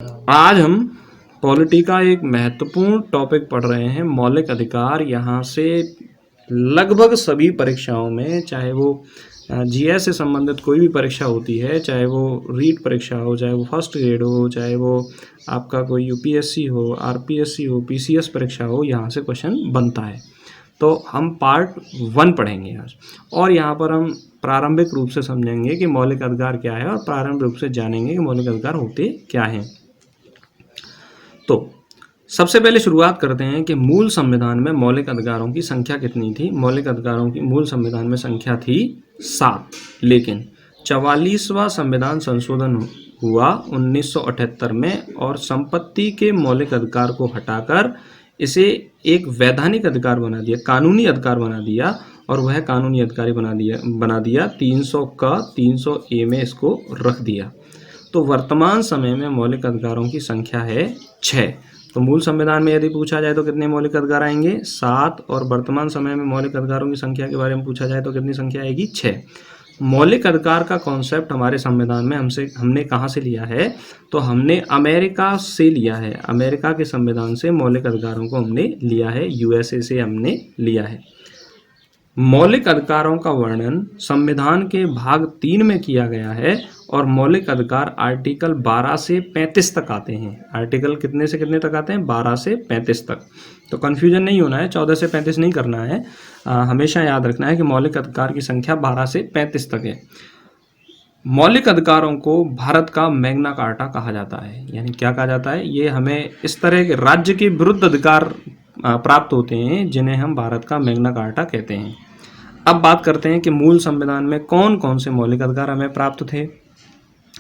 आज हम पॉलिटी का एक महत्वपूर्ण टॉपिक पढ़ रहे हैं, मौलिक अधिकार। यहाँ से लगभग सभी परीक्षाओं में, चाहे वो जीएस से संबंधित कोई भी परीक्षा होती है, चाहे वो रीट परीक्षा हो, चाहे वो फर्स्ट ग्रेड हो, चाहे वो आपका कोई यूपीएससी हो, आरपीएससी हो, पीसीएस परीक्षा हो, यहाँ से क्वेश्चन बनता है। तो हम पार्ट 1 पढ़ेंगे आज, और यहाँ पर हम प्रारंभिक रूप से समझेंगे कि मौलिक अधिकार क्या है और प्रारंभिक रूप से जानेंगे कि मौलिक अधिकार होते क्या हैं। तो सबसे पहले शुरुआत करते हैं कि मूल संविधान में मौलिक अधिकारों की संख्या कितनी थी। मौलिक अधिकारों की मूल संविधान में संख्या थी 7, लेकिन 44वां संविधान संशोधन हुआ 1978 में और संपत्ति के मौलिक अधिकार को हटाकर इसे एक वैधानिक अधिकार बना दिया, कानूनी अधिकार बना दिया, और वह कानूनी अधिकारी बना दिया 300 में इसको रख दिया। तो वर्तमान समय में मौलिक अधिकारों की संख्या है 6। तो मूल संविधान में यदि पूछा जाए तो कितने मौलिक अधिकार आएंगे? 7। और वर्तमान समय में मौलिक अधिकारों की संख्या के बारे में पूछा जाए तो कितनी संख्या आएगी? 6। मौलिक अधिकार का कॉन्सेप्ट हमारे संविधान में हमने कहाँ से लिया है? तो हमने अमेरिका से लिया है। अमेरिका के संविधान से मौलिक अधिकारों को हमने लिया है, यूएसए से हमने लिया है। मौलिक अधिकारों का वर्णन संविधान के भाग 3 में किया गया है और मौलिक अधिकार आर्टिकल 12 से 35 तक आते हैं। आर्टिकल कितने से कितने तक आते हैं? 12 से 35 तक। तो कन्फ्यूजन नहीं होना है, 14 से 35 नहीं करना है। हमेशा याद रखना है कि मौलिक अधिकार की संख्या 12 से 35 तक है। मौलिक अधिकारों को भारत का मैग्ना कार्टा कहा जाता है। यानी क्या कहा जाता है? ये हमें इस तरह के राज्य के विरुद्ध अधिकार प्राप्त होते हैं जिन्हें हम भारत का मैग्ना कार्टा कहते हैं। अब बात करते हैं कि मूल संविधान में कौन कौन से मौलिक अधिकार हमें प्राप्त थे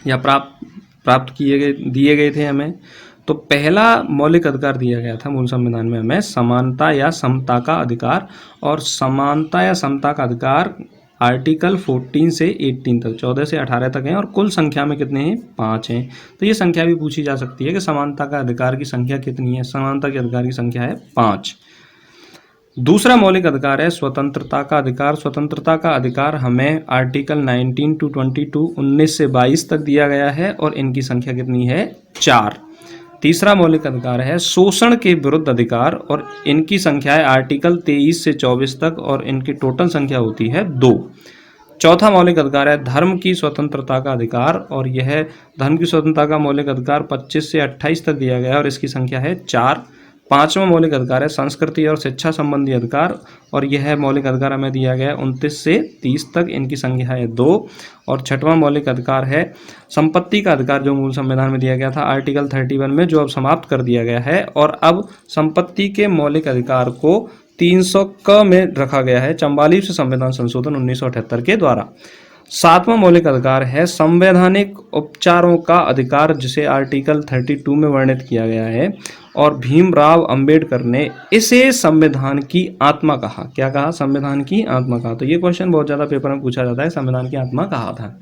या प्राप्त दिए गए थे हमें। तो पहला मौलिक अधिकार दिया गया था मूल संविधान में हमें समानता या समता का अधिकार, और समानता या समता का अधिकार आर्टिकल 14 से 18 तक, 14 से 18 तक हैं, और कुल संख्या में कितने हैं? 5 हैं। तो ये संख्या भी पूछी जा सकती है कि समानता का अधिकार की संख्या कितनी है। समानता के अधिकार की संख्या है 5। दूसरा मौलिक अधिकार है स्वतंत्रता का अधिकार। स्वतंत्रता का अधिकार हमें आर्टिकल 19 to 22, 19 से 22 तक दिया गया है, और इनकी संख्या कितनी है? 4। तीसरा मौलिक अधिकार है शोषण के विरुद्ध अधिकार, और इनकी संख्या है आर्टिकल 23 से 24 तक, और इनकी टोटल संख्या होती है 2। चौथा मौलिक अधिकार है धर्म की स्वतंत्रता का अधिकार, और यह धर्म की स्वतंत्रता का मौलिक अधिकार 25 से 28 तक दिया गया है, और इसकी संख्या है 4। पांचवा मौलिक अधिकार है संस्कृति और शिक्षा संबंधी अधिकार, और यह मौलिक अधिकार हमें दिया गया है 29 से 30 तक, इनकी संख्या है 2। और छठवां मौलिक अधिकार है संपत्ति का अधिकार, जो मूल संविधान में दिया गया था आर्टिकल 31 में, जो अब समाप्त कर दिया गया है, और अब संपत्ति के मौलिक अधिकार को 300 में रखा गया है 44वें संविधान संशोधन 1978 के द्वारा। सातवां मौलिक अधिकार है संवैधानिक उपचारों का अधिकार, जिसे आर्टिकल 32 में वर्णित किया गया है, और भीमराव अंबेडकर ने इसे संविधान की आत्मा कहा। क्या कहा? संविधान की आत्मा कहा। तो ये क्वेश्चन बहुत ज़्यादा पेपर में पूछा जाता है, संविधान की आत्मा कहा था।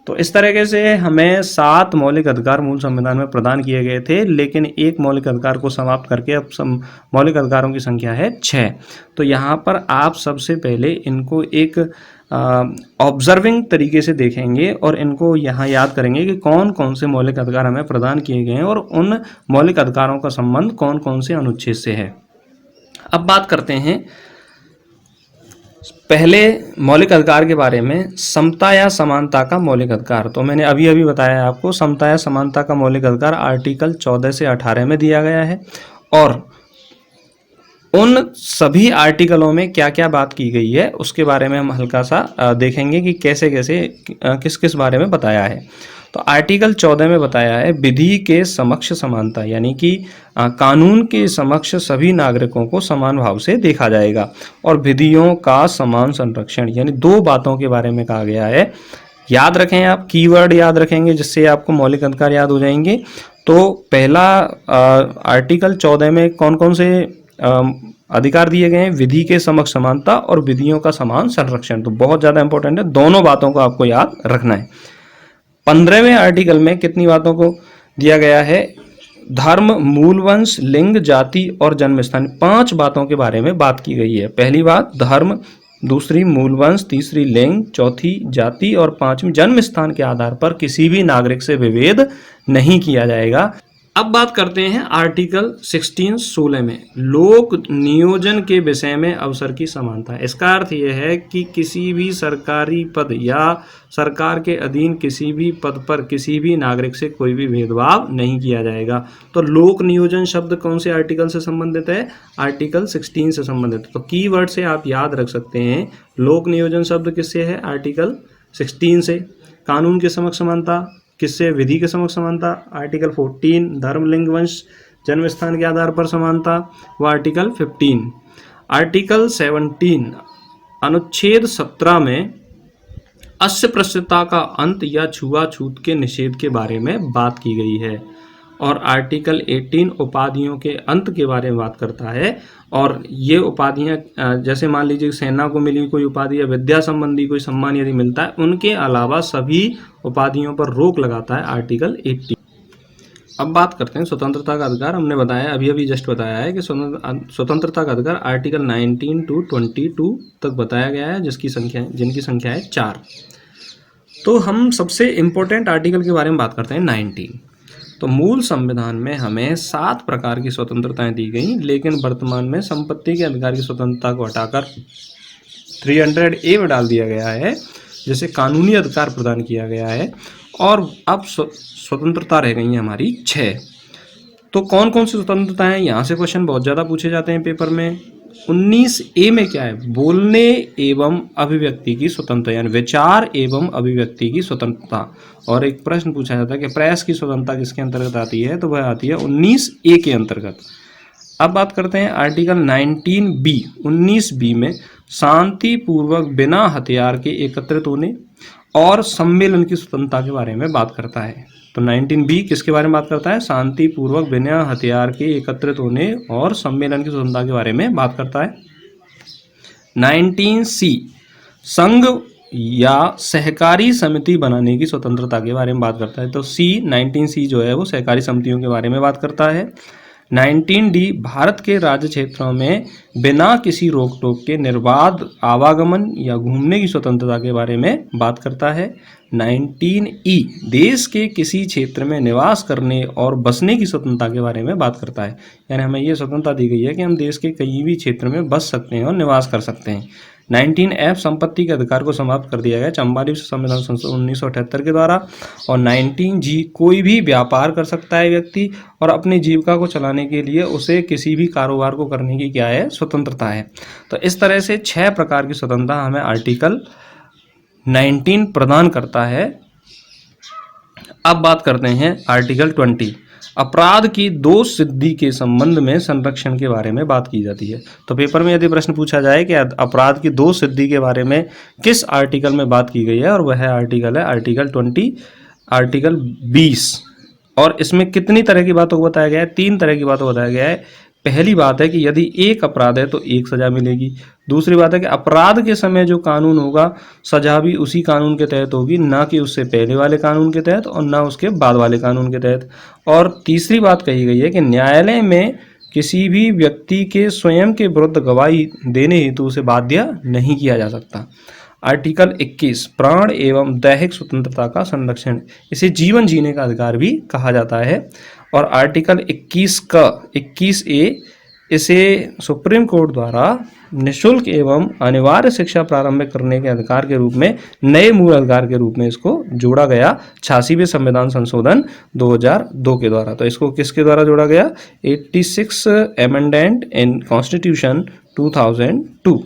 तो इस तरीके से हमें 7 मौलिक अधिकार मूल संविधान में प्रदान किए गए थे, लेकिन एक मौलिक अधिकार को समाप्त करके अब मौलिक अधिकारों की संख्या है 6। तो यहाँ पर आप सबसे पहले इनको एक ऑब्जर्विंग तरीके से देखेंगे और इनको यहाँ याद करेंगे कि कौन कौन से मौलिक अधिकार हमें प्रदान किए गए हैं और उन मौलिक अधिकारों का संबंध कौन कौन से अनुच्छेद से है। अब बात करते हैं पहले मौलिक अधिकार के बारे में, समता या समानता का मौलिक अधिकार। तो मैंने अभी बताया आपको, समता या समानता का मौलिक अधिकार आर्टिकल 14 से 18 में दिया गया है, और उन सभी आर्टिकलों में क्या क्या बात की गई है उसके बारे में हम हल्का सा देखेंगे कि कैसे कैसे किस किस बारे में बताया है। तो आर्टिकल 14 में बताया है विधि के समक्ष समानता, यानी कि कानून के समक्ष सभी नागरिकों को समान भाव से देखा जाएगा, और विधियों का समान संरक्षण, यानी 2 बातों के बारे में कहा गया है। याद रखें, आप कीवर्ड याद रखेंगे जिससे आपको मौलिक अधिकार याद हो जाएंगे। तो पहला आर्टिकल 14 में कौन कौन से अधिकार दिए गए हैं? विधि के समक्ष समानता और विधियों का समान संरक्षण। तो बहुत ज्यादा इंपॉर्टेंट है, दोनों बातों को आपको याद रखना है। 15वें आर्टिकल में कितनी बातों को दिया गया है? धर्म, मूलवंश, लिंग, जाति और जन्म स्थान, 5 बातों के बारे में बात की गई है। पहली बात धर्म, दूसरी मूलवंश, तीसरी लिंग, चौथी जाति और 5वीं जन्म स्थान के आधार पर किसी भी नागरिक से विभेद नहीं किया जाएगा। अब बात करते हैं आर्टिकल 16 में लोक नियोजन के विषय में अवसर की समानता। इसका अर्थ यह है कि किसी भी सरकारी पद या सरकार के अधीन किसी भी पद पर किसी भी नागरिक से कोई भी भेदभाव नहीं किया जाएगा। तो लोक नियोजन शब्द कौन से आर्टिकल से संबंधित है? आर्टिकल 16 से संबंधित। तो कीवर्ड से आप याद रख सकते हैं, लोक नियोजन शब्द किससे है? आर्टिकल 16 से। कानून के समक्ष समानता किससे? विधि के समक्ष समानता आर्टिकल 14। धर्म, लिंग, वंश, जन्म स्थान के आधार पर समानता वो आर्टिकल 15। आर्टिकल 17 अनुच्छेद 17 में अस्पृश्यता का अंत या छुआछूत के निषेध के बारे में बात की गई है। और आर्टिकल 18 उपाधियों के अंत के बारे में बात करता है। और ये उपाधियाँ जैसे मान लीजिए सेना को मिली कोई उपाधि या विद्या संबंधी कोई सम्मान यदि मिलता है, उनके अलावा सभी उपाधियों पर रोक लगाता है आर्टिकल 18। अब बात करते हैं स्वतंत्रता का अधिकार। हमने बताया अभी जस्ट बताया है कि स्वतंत्रता का अधिकार आर्टिकल 19 to 22 तक बताया गया है, जिनकी संख्या है 4। तो हम सबसे इम्पोर्टेंट आर्टिकल के बारे में बात करते हैं 19। तो मूल संविधान में हमें 7 प्रकार की स्वतंत्रताएं दी गई, लेकिन वर्तमान में संपत्ति के अधिकार की स्वतंत्रता को हटाकर 300A में डाल दिया गया है, जिसे कानूनी अधिकार प्रदान किया गया है। और अब स्वतंत्रता रह गई है हमारी 6। तो कौन कौन सी स्वतंत्रता है? यहाँ से क्वेश्चन बहुत ज़्यादा पूछे जाते हैं पेपर में। 19A में क्या है? बोलने एवं अभिव्यक्ति की स्वतंत्रता, यानी विचार एवं अभिव्यक्ति की स्वतंत्रता। और एक प्रश्न पूछा जाता है कि प्रेस की स्वतंत्रता किसके अंतर्गत आती है? तो वह आती है 19A के अंतर्गत। अब बात करते हैं आर्टिकल 19B। 19B में शांतिपूर्वक बिना हथियार के एकत्रित होने और सम्मेलन की स्वतंत्रता के बारे में बात करता है। तो 19B किसके बारे में बात करता है? शांतिपूर्वक बिना हथियार के एकत्रित होने और सम्मेलन की स्वतंत्रता के बारे में बात करता है। 19C संघ या सहकारी समिति बनाने की स्वतंत्रता के बारे में बात करता है। तो 19C जो है वो सहकारी समितियों के बारे में बात करता है। 19D भारत के राज्य क्षेत्रों में बिना किसी रोक टोक के निर्बाध आवागमन या घूमने की स्वतंत्रता के बारे में बात करता है। 19E देश के किसी क्षेत्र में निवास करने और बसने की स्वतंत्रता के बारे में बात करता है, यानी हमें ये स्वतंत्रता दी गई है कि हम देश के कहीं भी क्षेत्र में बस सकते हैं और निवास कर सकते हैं। 19F संपत्ति के अधिकार को समाप्त कर दिया गया 44वें संविधान संशोधन 1978 के द्वारा। और 19G कोई भी व्यापार कर सकता है व्यक्ति, और अपनी जीविका को चलाने के लिए उसे किसी भी कारोबार को करने की क्या है? स्वतंत्रता है। तो इस तरह से 6 प्रकार की स्वतंत्रता हमें आर्टिकल 19 प्रदान करता है। अब बात करते हैं आर्टिकल 20। अपराध की दोष सिद्धि के संबंध में संरक्षण के बारे में बात की जाती है। तो पेपर में यदि प्रश्न पूछा जाए कि अपराध की दोष सिद्धि के बारे में किस आर्टिकल में बात की गई है, और वह आर्टिकल है आर्टिकल 20, आर्टिकल 20। और इसमें कितनी तरह की बातों को बताया गया है? 3 तरह की बातों को बताया गया है। पहली बात है कि यदि एक अपराध है तो एक सजा मिलेगी। दूसरी बात है कि अपराध के समय जो कानून होगा सजा भी उसी कानून के तहत होगी, ना कि उससे पहले वाले कानून के तहत और ना उसके बाद वाले कानून के तहत। और तीसरी बात कही गई है कि न्यायालय में किसी भी व्यक्ति के स्वयं के विरुद्ध गवाही देने हेतु उसे बाध्य नहीं किया जा सकता। आर्टिकल 21 प्राण एवं दैहिक स्वतंत्रता का संरक्षण, इसे जीवन जीने का अधिकार भी कहा जाता है। और आर्टिकल 21A इसे सुप्रीम कोर्ट द्वारा निःशुल्क एवं अनिवार्य शिक्षा प्रारंभ करने के अधिकार के रूप में, नए मूल अधिकार के रूप में इसको जोड़ा गया 86वें संविधान संशोधन 2002 के द्वारा। तो इसको किसके द्वारा जोड़ा गया? 86 अमेंडमेंट इन कॉन्स्टिट्यूशन 2002।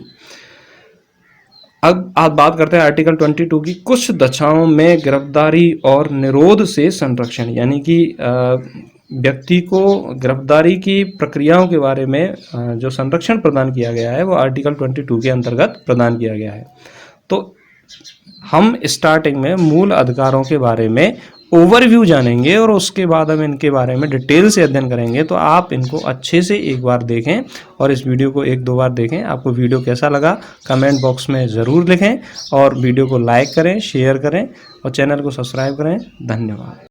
अब आप बात करते हैं आर्टिकल 22 की। कुछ दशाओं में गिरफ्तारी और निरोध से संरक्षण, यानी कि व्यक्ति को गिरफ्तारी की प्रक्रियाओं के बारे में जो संरक्षण प्रदान किया गया है वो आर्टिकल 22 के अंतर्गत प्रदान किया गया है। तो हम स्टार्टिंग में मूल अधिकारों के बारे में ओवरव्यू जानेंगे और उसके बाद हम इनके बारे में डिटेल से अध्ययन करेंगे। तो आप इनको अच्छे से एक बार देखें और इस वीडियो को 1-2 बार देखें। आपको वीडियो कैसा लगा कमेंट बॉक्स में ज़रूर लिखें, और वीडियो को लाइक करें, शेयर करें और चैनल को सब्सक्राइब करें। धन्यवाद।